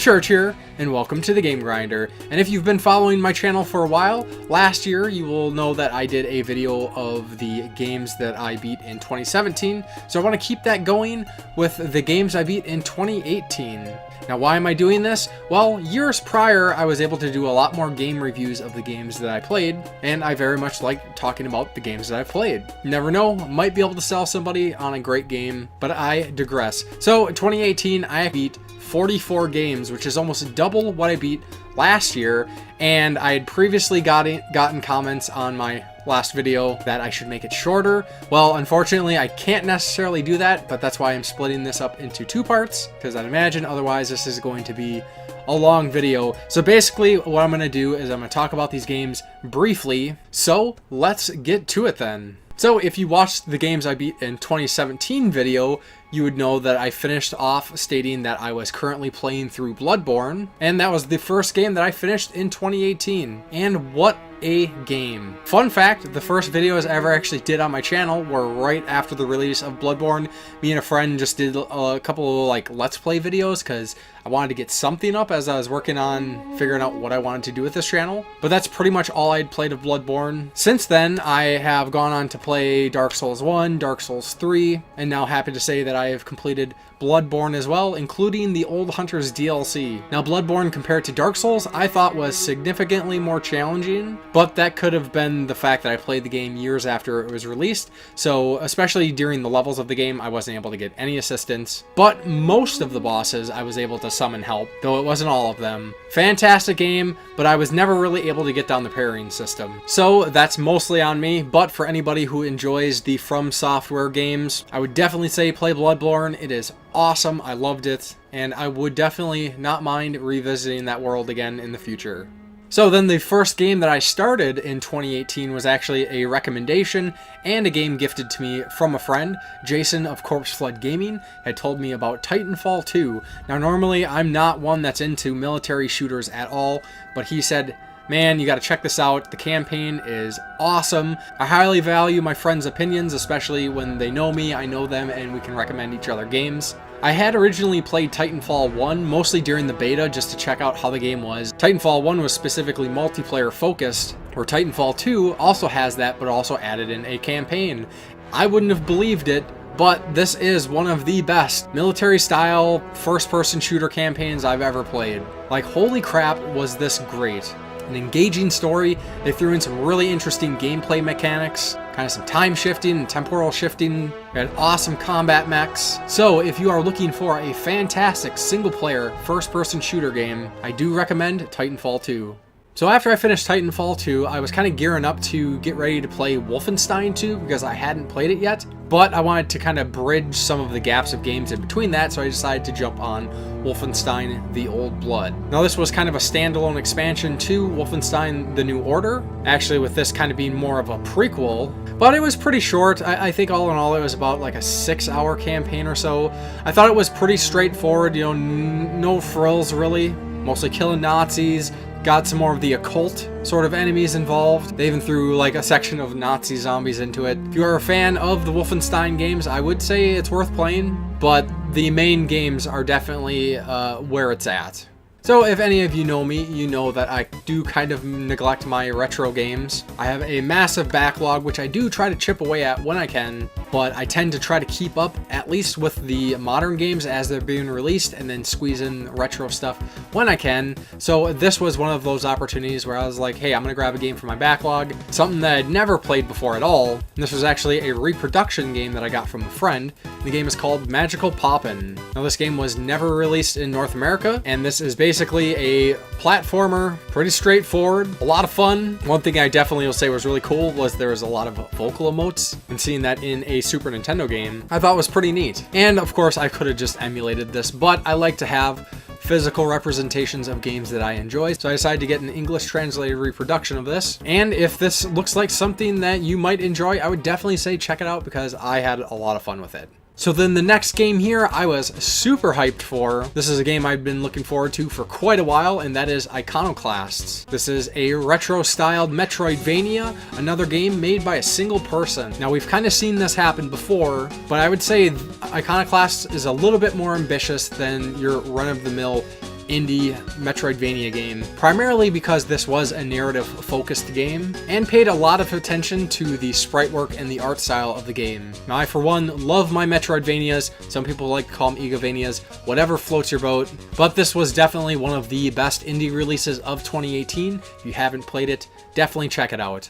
Church here, and welcome to the Game Grinder. And if you've been following my channel for a while, last year you will know that I did a video of the games that I beat in 2017, so I want to keep that going with the games I beat in 2018. Now, why am I doing this? Well, years prior, I was able to do a lot more game reviews of the games that I played, and I very much like talking about the games that I've played. You never know, might be able to sell somebody on a great game, but I digress. So, in 2018, I beat 44 games, which is almost double what I beat last year, and I had previously gotten comments on my last video that I should make it shorter. Well, unfortunately, I can't necessarily do that, but that's why I'm splitting this up into two parts, because I'd imagine otherwise this is going to be a long video. So basically, what I'm going to do is I'm going to talk about these games briefly, so let's get to it then. So if you watched the games I beat in 2017 video, you would know that I finished off stating that I was currently playing through Bloodborne, and that was the first game that I finished in 2018. And what a game. Fun fact, the first videos I ever actually did on my channel were right after the release of Bloodborne. Me and a friend just did a couple of like Let's Play videos because I wanted to get something up as I was working on figuring out what I wanted to do with this channel. But that's pretty much all I'd played of Bloodborne. Since then, I have gone on to play Dark Souls 1, Dark Souls 3, and now happy to say that I have completed Bloodborne as well, including the Old Hunters DLC. Now, Bloodborne compared to Dark Souls, I thought was significantly more challenging, but that could have been the fact that I played the game years after it was released, so especially during the levels of the game, I wasn't able to get any assistance. But most of the bosses, I was able to summon help, though it wasn't all of them. Fantastic game, but I was never really able to get down the parrying system. So that's mostly on me, but for anybody who enjoys the From Software games, I would definitely say play Bloodborne. It is awesome. I loved it, and I would definitely not mind revisiting that world again in the future. So then the first game that I started in 2018 was actually a recommendation and a game gifted to me from a friend. Jason of Corpse Flood Gaming had told me about Titanfall 2. Now normally I'm not one that's into military shooters at all, but he said, man, you gotta check this out. The campaign is awesome. I highly value my friends' opinions, especially when they know me, I know them, and we can recommend each other games. I had originally played Titanfall 1, mostly during the beta, just to check out how the game was. Titanfall 1 was specifically multiplayer focused, where Titanfall 2 also has that, but also added in a campaign. I wouldn't have believed it, but this is one of the best military-style, first-person shooter campaigns I've ever played. Like, holy crap, was this great. An engaging story. They threw in some really interesting gameplay mechanics, kind of some time shifting and temporal shifting. We had awesome combat mechs. So if you are looking for a fantastic single-player first-person shooter game, I do recommend Titanfall 2. So after I finished Titanfall 2, I was kind of gearing up to get ready to play Wolfenstein 2 because I hadn't played it yet, but I wanted to kind of bridge some of the gaps of games in between that, so I decided to jump on Wolfenstein: The Old Blood. Now this was kind of a standalone expansion to Wolfenstein: The New Order, actually with this kind of being more of a prequel, but it was pretty short. I think all in all it was about like a 6-hour campaign or so. I thought it was pretty straightforward, you know, no frills really, mostly killing Nazis. Got some more of the occult sort of enemies involved. They even threw like a section of Nazi zombies into it. If you are a fan of the Wolfenstein games, I would say it's worth playing, but the main games are definitely where it's at. So if any of you know me, you know that I do kind of neglect my retro games. I have a massive backlog, which I do try to chip away at when I can, but I tend to try to keep up at least with the modern games as they're being released and then squeeze in retro stuff when I can. So this was one of those opportunities where I was like, hey, I'm gonna grab a game from my backlog, something that I'd never played before at all. And this was actually a reproduction game that I got from a friend. The game is called Magical Poppin'. Now this game was never released in North America, and this is basically a platformer, pretty straightforward, a lot of fun. One thing I definitely will say was really cool was there was a lot of vocal emotes, and seeing that in a Super Nintendo game I thought was pretty neat. And of course I could have just emulated this, but I like to have physical representations of games that I enjoy, so I decided to get an English translated reproduction of this. And if this looks like something that you might enjoy, I would definitely say check it out because I had a lot of fun with it. So then the next game here I was super hyped for. This is a game I've been looking forward to for quite a while, and that is Iconoclasts. This is a retro-styled Metroidvania, another game made by a single person. Now we've kind of seen this happen before, but I would say Iconoclasts is a little bit more ambitious than your run-of-the-mill indie Metroidvania game, primarily because this was a narrative-focused game and paid a lot of attention to the sprite work and the art style of the game. Now, I, for one, love my Metroidvanias. Some people like to call them Egavanias, whatever floats your boat, but this was definitely one of the best indie releases of 2018. If you haven't played it, definitely check it out.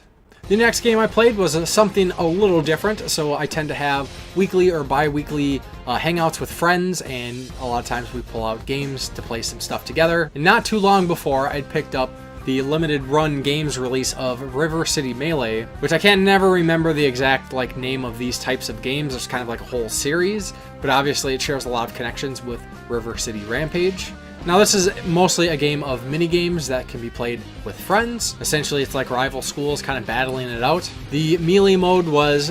The next game I played was something a little different, so I tend to have weekly or bi-weekly hangouts with friends, and a lot of times we pull out games to play some stuff together. And not too long before, I'd picked up the limited run games release of River City Melee, which I can never remember the exact name of these types of games. There's kind of like a whole series, but obviously it shares a lot of connections with River City Rampage. Now, this is mostly a game of mini games that can be played with friends. Essentially, it's like rival schools kind of battling it out. The melee mode was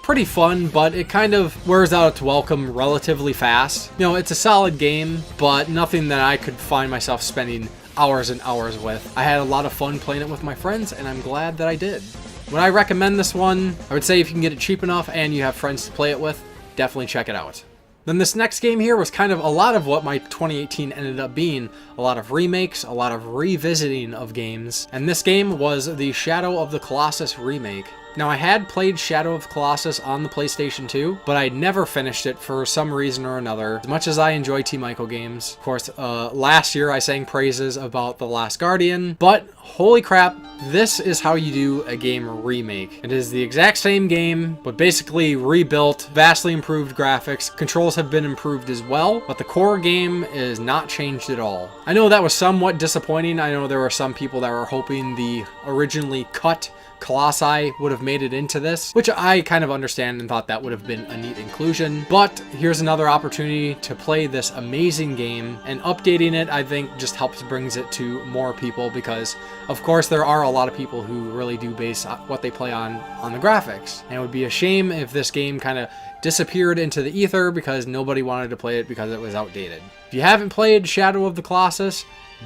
pretty fun, but it kind of wears out its welcome relatively fast. You know, it's a solid game, but nothing that I could find myself spending hours and hours with. I had a lot of fun playing it with my friends, and I'm glad that I did. Would I recommend this one? I would say if you can get it cheap enough and you have friends to play it with, definitely check it out. Then this next game here was kind of a lot of what my 2018 ended up being. A lot of remakes, a lot of revisiting of games. And this game was the Shadow of the Colossus remake. Now, I had played Shadow of the Colossus on the PlayStation 2, but I never finished it for some reason or another. As much as I enjoy T. Michael games, of course, last year I sang praises about The Last Guardian, but holy crap, this is how you do a game remake. It is the exact same game, but basically rebuilt, vastly improved graphics. Controls have been improved as well, but the core game is not changed at all. I know that was somewhat disappointing. I know there were some people that were hoping the originally cut Colossi would have made it into this, which I kind of understand and thought that would have been a neat inclusion. But here's another opportunity to play this amazing game, and updating it, I think, just brings it to more people, because of course there are a lot of people who really do base what they play on the graphics. And it would be a shame if this game kind of disappeared into the ether because nobody wanted to play it because it was outdated. If you haven't played Shadow of the Colossus,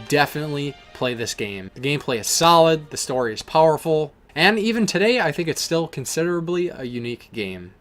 definitely play this game. The gameplay is solid, the story is powerful, and even today, I think it's still considerably a unique game.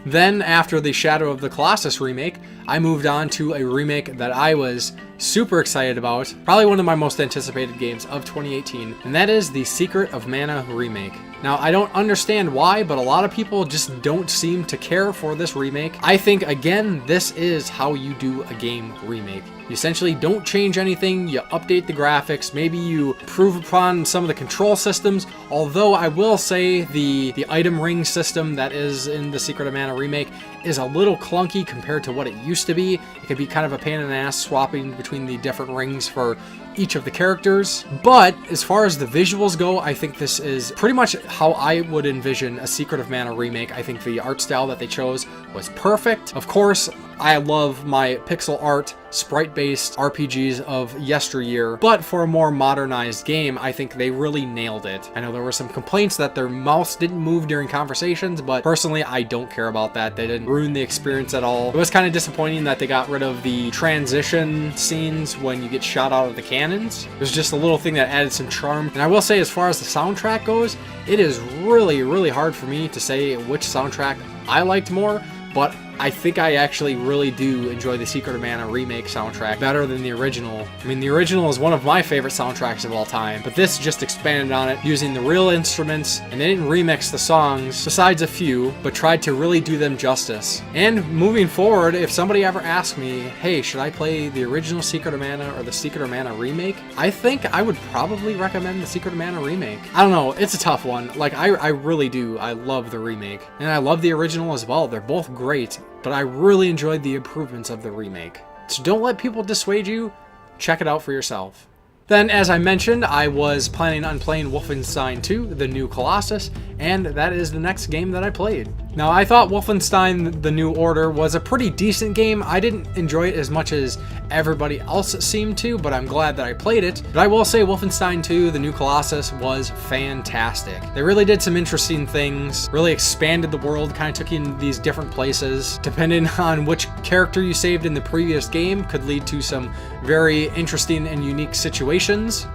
Then, after the Shadow of the Colossus remake, I moved on to a remake that I was super excited about, probably one of my most anticipated games of 2018, and that is the Secret of Mana remake. Now, I don't understand why, but a lot of people just don't seem to care for this remake. I think, again, this is how you do a game remake. You essentially don't change anything, you update the graphics, maybe you improve upon some of the control systems, although I will say the item ring system that is in the Secret of Mana remake is a little clunky compared to what it used to be. It could be kind of a pain in the ass swapping between the different rings for each of the characters. But as far as the visuals go, I think this is pretty much how I would envision a Secret of Mana remake. I think the art style that they chose was perfect. Of course, I love my pixel art, sprite-based RPGs of yesteryear, but for a more modernized game, I think they really nailed it. I know there were some complaints that their mouse didn't move during conversations, but personally, I don't care about that. They didn't ruin the experience at all. It was kind of disappointing that they got rid of the transition scenes when you get shot out of the cannons. It was just a little thing that added some charm. And I will say, as far as the soundtrack goes, it is really, really hard for me to say which soundtrack I liked more, but I think I actually really do enjoy the Secret of Mana remake soundtrack better than the original. I mean, the original is one of my favorite soundtracks of all time, but this just expanded on it using the real instruments, and they didn't remix the songs, besides a few, but tried to really do them justice. And moving forward, if somebody ever asked me, hey, should I play the original Secret of Mana or the Secret of Mana remake? I think I would probably recommend the Secret of Mana remake. I don't know, it's a tough one. Like, I really do. I love the remake. And I love the original as well. They're both great. But I really enjoyed the improvements of the remake. So don't let people dissuade you. Check it out for yourself. Then, as I mentioned, I was planning on playing Wolfenstein 2, the new Colossus, and that is the next game that I played. Now, I thought Wolfenstein The New Order was a pretty decent game. I didn't enjoy it as much as everybody else seemed to, but I'm glad that I played it. But I will say Wolfenstein 2, The New Colossus was fantastic. They really did some interesting things, really expanded the world, kind of took you in these different places. Depending on which character you saved in the previous game could lead to some very interesting and unique situations.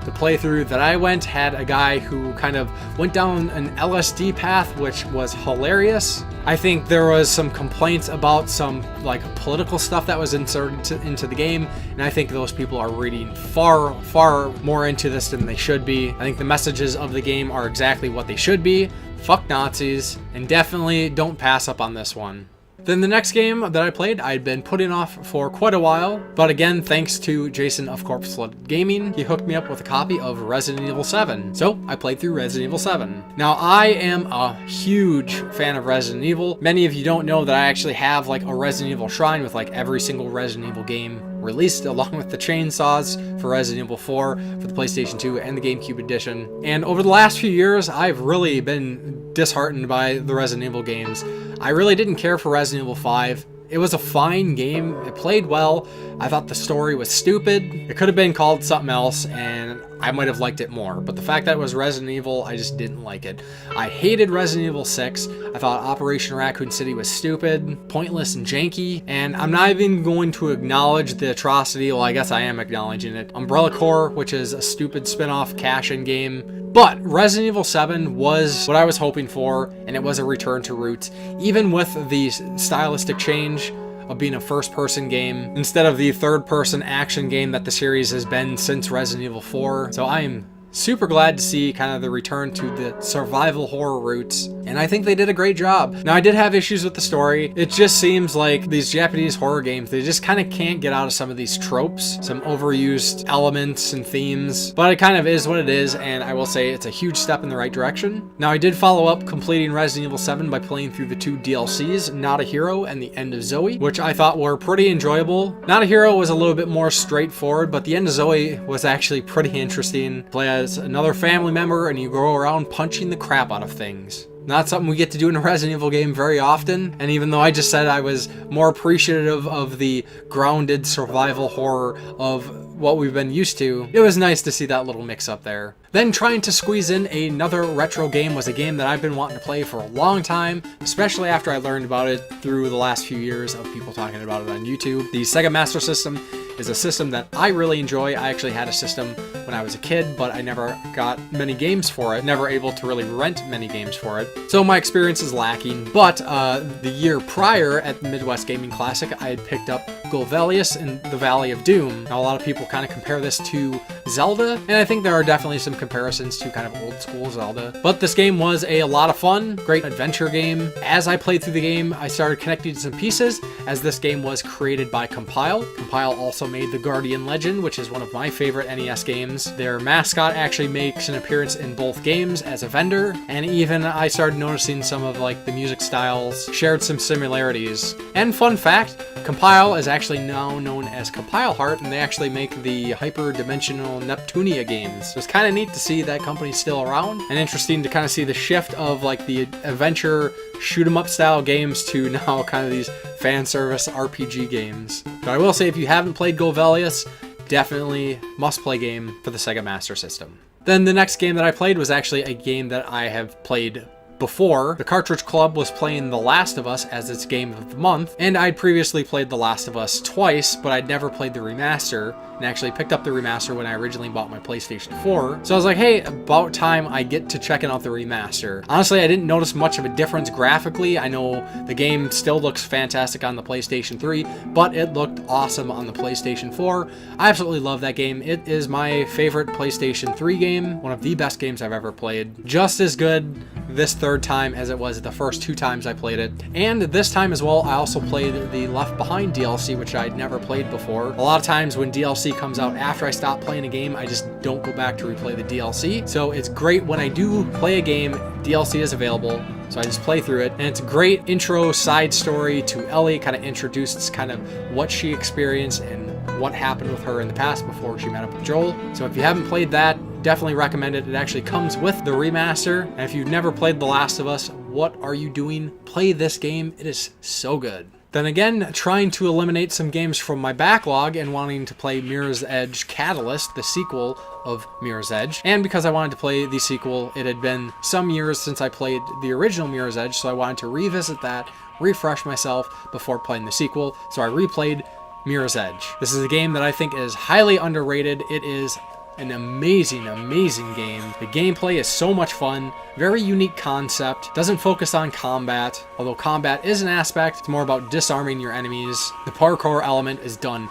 The playthrough that I went had a guy who kind of went down an LSD path, which was hilarious. I think there was some complaints about some like political stuff that was inserted into the game, and I think those people are reading far more into this than they should be. I think the messages of the game are exactly what they should be. Fuck Nazis, and definitely don't pass up on this one. Then the next game that I played, I'd been putting off for quite a while, but again, thanks to Jason of Corpse Flooded Gaming, he hooked me up with a copy of Resident Evil 7. So I played through Resident Evil 7. Now, I am a huge fan of Resident Evil. Many of you don't know that I actually have like a Resident Evil shrine with like every single Resident Evil game released, along with the chainsaws for Resident Evil 4 for the PlayStation 2 and the GameCube edition. And over the last few years, I've really been disheartened by the Resident Evil games. I really didn't care for Resident Evil 5. It was a fine game. It played well. I thought the story was stupid. It could have been called something else, and I might have liked it more. But the fact that it was Resident Evil, I just didn't like it. I hated Resident Evil 6. I thought Operation Raccoon City was stupid, pointless, and janky. And I'm not even going to acknowledge the atrocity. Well, I guess I am acknowledging it. Umbrella Corps, which is a stupid spin-off cash-in game. But Resident Evil 7 was what I was hoping for, and it was a return to roots, even with the stylistic change of being a first-person game instead of the third-person action game that the series has been since Resident Evil 4. So I am super glad to see kind of the return to the survival horror roots, and I think they did a great job. Now, I did have issues with the story. It just seems like these Japanese horror games, they just kind of can't get out of some of these tropes, some overused elements and themes, but it kind of is what it is, and I will say it's a huge step in the right direction. Now, I did follow up completing Resident Evil 7 by playing through the 2 DLCs, Not a Hero and The End of Zoe, which I thought were pretty enjoyable. Not a Hero was a little bit more straightforward, but The End of Zoe was actually pretty interesting. Play as another family member and you go around punching the crap out of things. Not something we get to do in a Resident Evil game very often, and even though I just said I was more appreciative of the grounded survival horror of what we've been used to, it was nice to see that little mix up there. Then trying to squeeze in another retro game was a game that I've been wanting to play for a long time, especially after I learned about it through the last few years of people talking about it on YouTube. The Sega Master System is a system that I really enjoy. I actually had a system when I was a kid, but I never got many games for it, never able to really rent many games for it. So my experience is lacking, but the year prior at the Midwest Gaming Classic, I had picked up Golvelius in the Valley of Doom. Now, a lot of people kind of compare this to Zelda, and I think there are definitely some comparisons to kind of old school Zelda. But this game was a lot of fun, great adventure game. As I played through the game, I started connecting some pieces, as this game was created by Compile. Compile also made The Guardian Legend, which is one of my favorite NES games. Their mascot actually makes an appearance in both games as a vendor, and even I started noticing some of like the music styles shared some similarities. And fun fact, Compile is actually now known as Compile Heart, and they actually make the hyper-dimensional Neptunia games. So it's kind of neat to see that company's still around, and interesting to kind of see the shift of like the adventure shoot-'em-up style games to now kind of these fan service RPG games. But I will say, if you haven't played Golvelius, definitely must-play game for the Sega Master System. Then the next game that I played was actually a game that I have played before. The Cartridge Club was playing The Last of Us as its game of the month, and I'd previously played The Last of Us twice, but I'd never played the remaster, and actually picked up the remaster when I originally bought my PlayStation 4. So I was like, hey, about time I get to checking out the remaster. Honestly, I didn't notice much of a difference graphically. I know the game still looks fantastic on the PlayStation 3, but it looked awesome on the PlayStation 4. I absolutely love that game. It is my favorite PlayStation 3 game, one of the best games I've ever played. Just as good this third time as it was the first 2 times I played it. And this time as well, I also played the Left Behind DLC, which I'd never played before. A lot of times when DLC comes out after I stop playing a game, I just don't go back to replay the DLC. So it's great when I do play a game, DLC is available, so I just play through it. And it's a great intro side story to Ellie, kind of introduces kind of what she experienced and what happened with her in the past before she met up with Joel. So if you haven't played that, definitely recommend it. It actually comes with the remaster. And if you've never played The Last of Us, what are you doing? Play this game. It is so good. Then again, trying to eliminate some games from my backlog and wanting to play Mirror's Edge Catalyst, the sequel of Mirror's Edge. And because I wanted to play the sequel, it had been some years since I played the original Mirror's Edge, so I wanted to revisit that, refresh myself before playing the sequel. So I replayed Mirror's Edge. This is a game that I think is highly underrated. It is an amazing, amazing game. The gameplay is so much fun, very unique concept, doesn't focus on combat, although combat is an aspect, it's more about disarming your enemies. The parkour element is done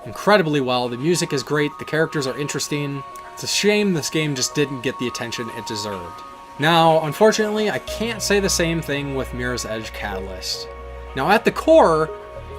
incredibly well, the music is great, the characters are interesting. It's a shame this game just didn't get the attention it deserved. Now, unfortunately, I can't say the same thing with Mirror's Edge Catalyst. Now, at the core,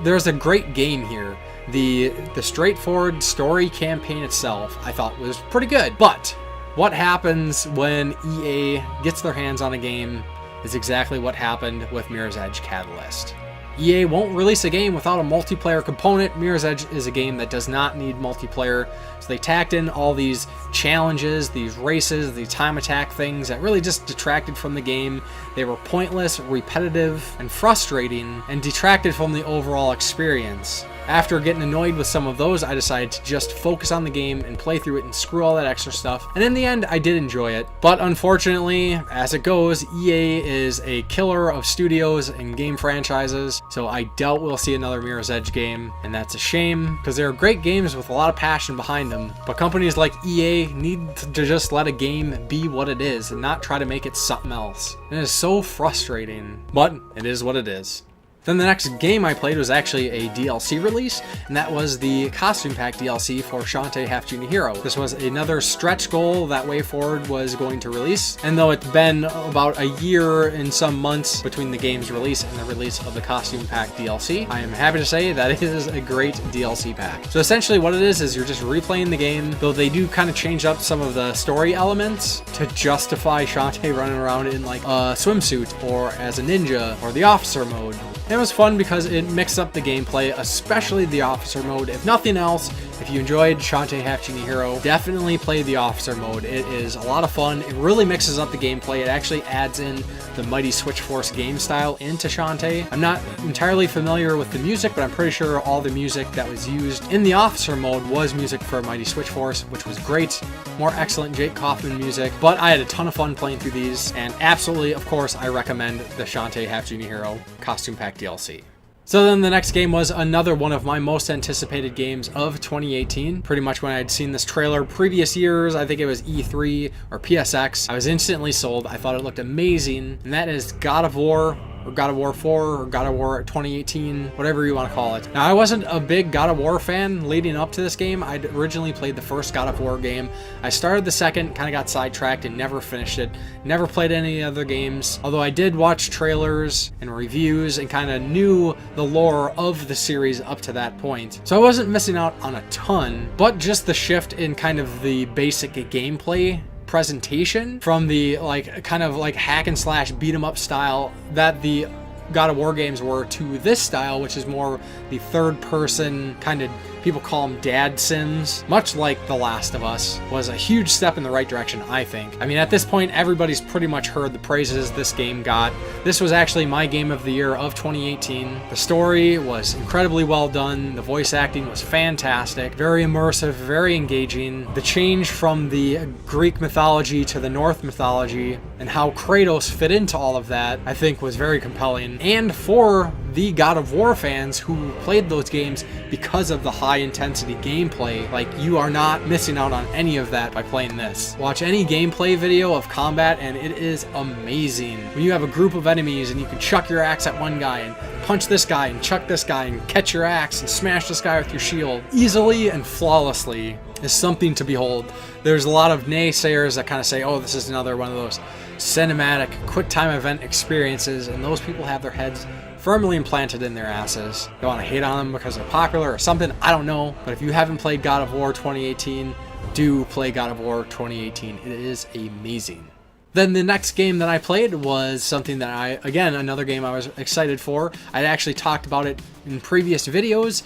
there's a great game here. The straightforward story campaign itself, I thought was pretty good. But what happens when EA gets their hands on a game is exactly what happened with Mirror's Edge Catalyst. EA won't release a game without a multiplayer component. Mirror's Edge is a game that does not need multiplayer. So they tacked in all these challenges, these races, these time attack things that really just detracted from the game. They were pointless, repetitive, and frustrating, and detracted from the overall experience. After getting annoyed with some of those, I decided to just focus on the game and play through it and screw all that extra stuff. And in the end, I did enjoy it. But unfortunately, as it goes, EA is a killer of studios and game franchises, so I doubt we'll see another Mirror's Edge game. And that's a shame, because there are great games with a lot of passion behind them. But companies like EA need to just let a game be what it is and not try to make it something else. And it is so frustrating, but it is what it is. Then the next game I played was actually a DLC release, and that was the Costume Pack DLC for Shantae Half Genie Hero. This was another stretch goal that WayForward was going to release, and though it's been about a year and some months between the game's release and the release of the Costume Pack DLC, I am happy to say that it is a great DLC pack. So essentially what it is you're just replaying the game, though they do kind of change up some of the story elements to justify Shantae running around in like a swimsuit or as a ninja or the officer mode. It was fun because it mixed up the gameplay, especially the officer mode. If nothing else, if you enjoyed Shantae Half Genie Hero, definitely play the officer mode. It is a lot of fun. It really mixes up the gameplay. It actually adds in the Mighty Switch Force game style into Shantae. I'm not entirely familiar with the music, but I'm pretty sure all the music that was used in the officer mode was music for Mighty Switch Force, which was great. More excellent Jake Kaufman music. But I had a ton of fun playing through these, and absolutely, of course, I recommend the Shantae Half Genie Hero Costume Pack DLC. So then the next game was another one of my most anticipated games of 2018. Pretty much when I'd seen this trailer previous years, I think it was E3 or PSX, I was instantly sold. I thought it looked amazing, and that is God of War, or God of War 4, or God of War 2018, whatever you want to call it. Now, I wasn't a big God of War fan leading up to this game. I'd originally played the first God of War game. I started the second, kind of got sidetracked and never finished it. Never played any other games, although I did watch trailers and reviews and kind of knew the lore of the series up to that point. So I wasn't missing out on a ton, but just the shift in kind of the basic gameplay presentation from the kind of hack and slash beat 'em up style that the God of War games were to this style, which is more the third person kind of, people call them dad sims, much like The Last of Us, was a huge step in the right direction, I think. I mean, at this point, everybody's pretty much heard the praises this game got. This was actually my game of the year of 2018. The story was incredibly well done. The voice acting was fantastic, very immersive, very engaging. The change from the Greek mythology to the Norse mythology and how Kratos fit into all of that, I think was very compelling. And for the God of War fans who played those games because of the high intensity gameplay, you are not missing out on any of that by playing this. Watch any gameplay video of combat and it is amazing. When you have a group of enemies and you can chuck your axe at one guy and punch this guy and chuck this guy and catch your axe and smash this guy with your shield easily and flawlessly is something to behold. There's a lot of naysayers that kind of say, oh, this is another one of those cinematic quick time event experiences, and those people have their heads firmly implanted in their asses. They want to hate on them because they're popular or something, I don't know. But if you haven't played God of War 2018, do play God of War 2018. It is amazing. Then the next game that I played was something that another game I was excited for. I'd actually talked about it in previous videos.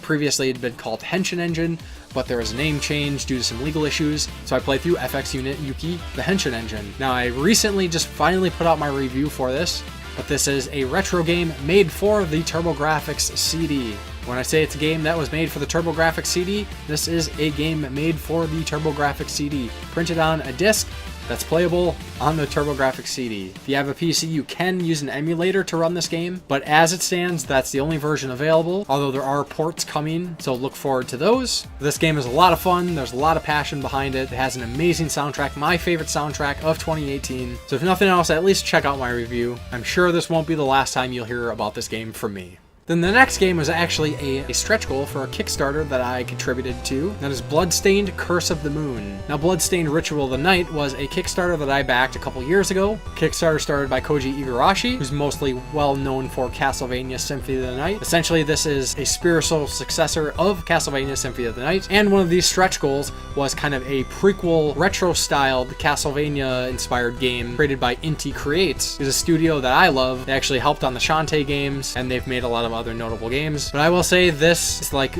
Previously it had been called Henshin Engine, but there was a name change due to some legal issues. So I played through FX Unit Yuki, the Henshin Engine. Now I recently just finally put out my review for this, but this is a retro game made for the TurboGrafx CD. When I say it's a game that was made for the TurboGrafx CD, this is a game made for the TurboGrafx CD. Printed on a disc, that's playable on the TurboGrafx CD. If you have a PC, you can use an emulator to run this game, but as it stands, that's the only version available, although there are ports coming, so look forward to those. This game is a lot of fun, there's a lot of passion behind it, it has an amazing soundtrack, my favorite soundtrack of 2018, so if nothing else, at least check out my review. I'm sure this won't be the last time you'll hear about this game from me. Then the next game was actually a stretch goal for a Kickstarter that I contributed to. That is Bloodstained Curse of the Moon. Now, Bloodstained Ritual of the Night was a Kickstarter that I backed a couple years ago. Kickstarter started by Koji Igarashi, who's mostly well known for Castlevania Symphony of the Night. Essentially, this is a spiritual successor of Castlevania Symphony of the Night. And one of these stretch goals was kind of a prequel, retro-styled Castlevania-inspired game created by Inti Creates. It's a studio that I love. They actually helped on the Shantae games, and they've made a lot of other notable games. But I will say this like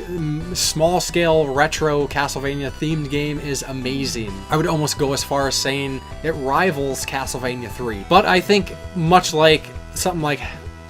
small scale retro Castlevania themed game is amazing. I would almost go as far as saying it rivals Castlevania 3. But I think much like something like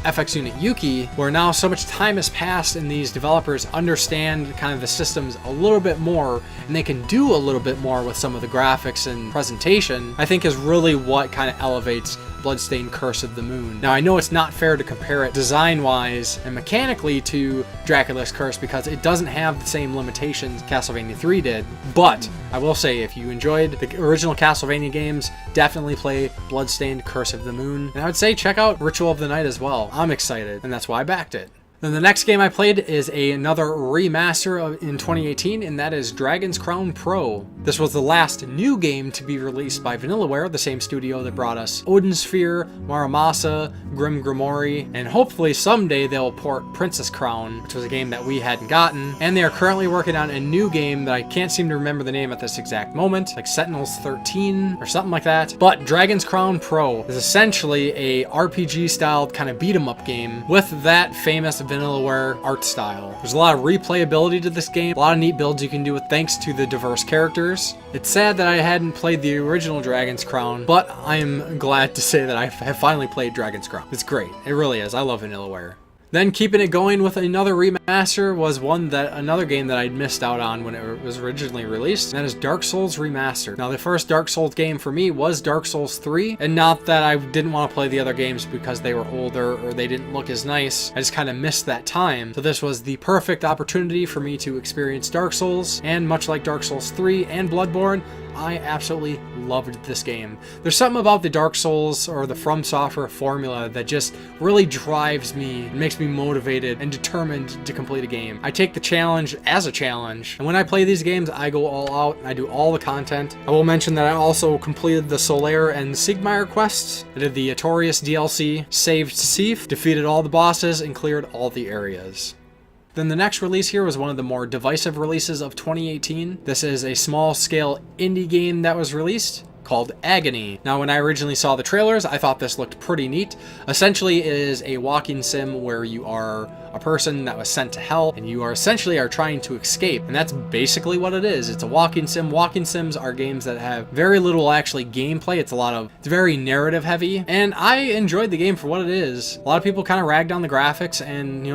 FX Unit Yuki, where now so much time has passed and these developers understand kind of the systems a little bit more and they can do a little bit more with some of the graphics and presentation, I think is really what kind of elevates Bloodstained Curse of the Moon. Now, I know it's not fair to compare it design-wise and mechanically to Dracula's Curse because it doesn't have the same limitations Castlevania 3 did, but I will say if you enjoyed the original Castlevania games, definitely play Bloodstained Curse of the Moon. And I would say check out Ritual of the Night as well. I'm excited, and that's why I backed it. Then the next game I played is another remaster in 2018, and that is Dragon's Crown Pro. This was the last new game to be released by Vanillaware, the same studio that brought us Odin Sphere, Muramasa, Grim Grimoire, and hopefully someday they'll port Princess Crown, which was a game that we hadn't gotten. And they are currently working on a new game that I can't seem to remember the name at this exact moment, like Sentinels 13 or something like that. But Dragon's Crown Pro is essentially a RPG-styled kind of beat-em-up game with that famous Vanillaware art style. There's a lot of replayability to this game, a lot of neat builds you can do with thanks to the diverse characters. It's sad that I hadn't played the original Dragon's Crown, but I am glad to say that I have finally played Dragon's Crown. It's great. It really is. I love Vanillaware. Then keeping it going with another remaster was another game that I'd missed out on when it was originally released, and that is Dark Souls Remastered. Now, the first Dark Souls game for me was Dark Souls 3, and not that I didn't want to play the other games because they were older or they didn't look as nice. I just kind of missed that time. So this was the perfect opportunity for me to experience Dark Souls, and much like Dark Souls 3 and Bloodborne, I absolutely loved this game. There's something about the Dark Souls or the From Software formula that just really drives me and makes me motivated and determined to complete a game. I take the challenge as a challenge, and when I play these games, I go all out and I do all the content. I will mention that I also completed the Solaire and Sigmire quests. I did the Artorias DLC, saved Sif, defeated all the bosses, and cleared all the areas. Then the next release here was one of the more divisive releases of 2018. This is a small-scale indie game that was released called Agony. Now, when I originally saw the trailers, I thought this looked pretty neat. Essentially, it is a walking sim where you are a person that was sent to hell, and you are trying to escape, and that's basically what it is. It's a walking sim. Walking sims are games that have very little actually gameplay. It's very narrative heavy, and I enjoyed the game for what it is. A lot of people kind of ragged on the graphics, and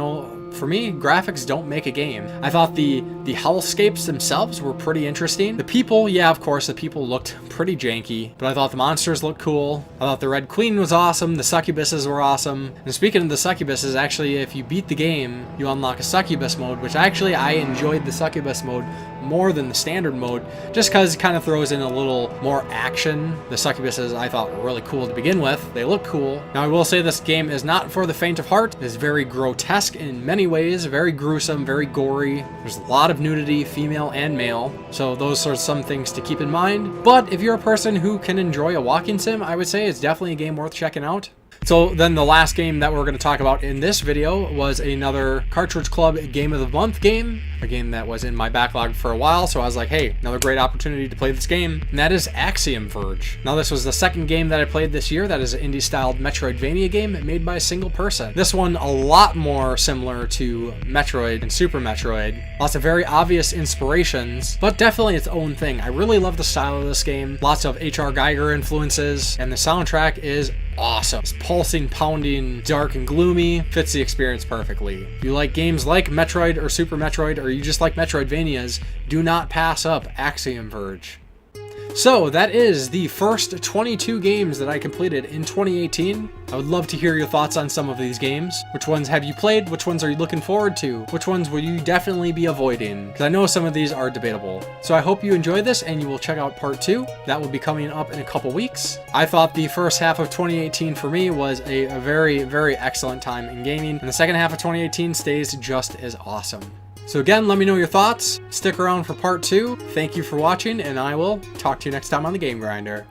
for me, graphics don't make a game. I thought the hellscapes themselves were pretty interesting. The people, yeah, of course, the people looked pretty janky, but I thought the monsters looked cool. I thought the Red Queen was awesome. The succubuses were awesome. And speaking of the succubuses, actually, if you beat the game, you unlock a succubus mode, which actually I enjoyed the succubus mode more than the standard mode, just because it kind of throws in a little more action. The succubuses I thought were really cool to begin with. They look cool. Now, I will say this game is not for the faint of heart. It is very grotesque in many ways, very gruesome, very gory. There's a lot of nudity, female and male, so those are some things to keep in mind. But if you're a person who can enjoy a walking sim, I would say it's definitely a game worth checking out. So then the last game that we're going to talk about in this video was another Cartridge Club Game of the Month game, a game that was in my backlog for a while, so I was like, hey, another great opportunity to play this game, and that is Axiom Verge. Now, this was the second game that I played this year that is an indie-styled Metroidvania game made by a single person. This one a lot more similar to Metroid and Super Metroid. Lots of very obvious inspirations, but definitely its own thing. I really love the style of this game. Lots of H.R. Geiger influences, and the soundtrack is awesome. It's pulsing, pounding, dark and gloomy, fits the experience perfectly. If you like games like Metroid or Super Metroid, or you just like Metroidvanias, do not pass up Axiom Verge. So that is the first 22 games that I completed in 2018. I would love to hear your thoughts on some of these games. Which ones have you played? Which ones are you looking forward to? Which ones will you definitely be avoiding? Because I know some of these are debatable. So I hope you enjoy this and you will check out part 2. That will be coming up in a couple weeks. I thought the first half of 2018 for me was a very, very excellent time in gaming. And the second half of 2018 stays just as awesome. So again, let me know your thoughts. Stick around for part 2. Thank you for watching, and I will talk to you next time on the Game Grinder.